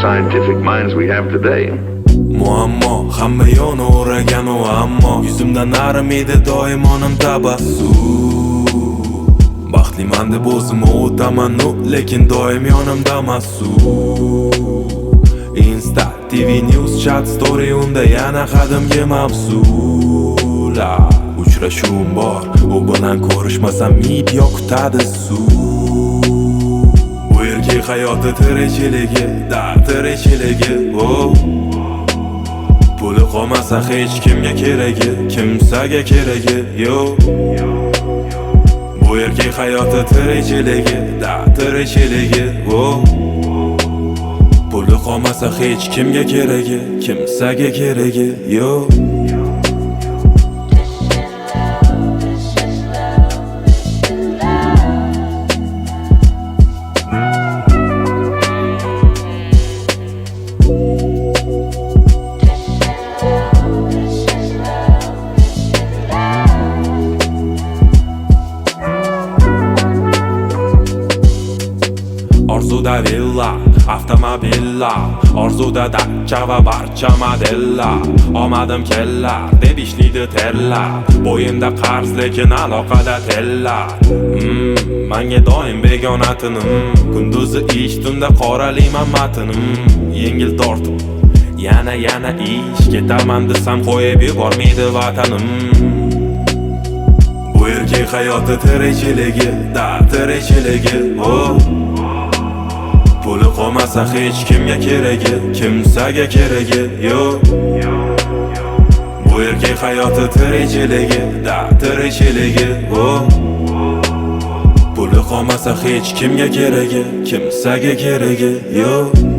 scientific minds we have today. Muammo hamma yo'ni o'ragan u ammo yuzimdan arimaydi doim onam tabassum. Baxtliman deb o'zimni o'taman lekin doim yonimdamas Insta, TV News, chat, story unda yana qadimgi mavzular. Uchrashuvim bor, u bilan ko'rishmasam miyib yoqitadi Bu erkak hayoti tirikchiligi, tirikchiligi Puli qolmasa hech kimga keragi, kimsaga keragi yo'q. Bu erkak hayoti tirikchiligi, tirikchiligi Puli qolmasa hech kimga keragi, kimsaga keragi yo'q. Orzuda villa, avtomobillar, orzuda dacha va barcha modellar. Omadim kellar, deb ishlaydi terlar, bo'yimda qarz lekin aloqada tellar. Menga doim begona tinim, kunduzi ish, tunda qoralayman matinim. Yengil tortib, yana ish, ketaman desam qo'yib yubormaydi vatanim. Bu erkak hayoti tirikchiligi, tirikchiligi Puli qolmasa hech kimga keragi, kimsaga keragi yo'q. Bu erkak hayoti tirikchiligi, tirikchiligi Puli qolmasa hech kimga keragi, kimsaga keragi yo'q.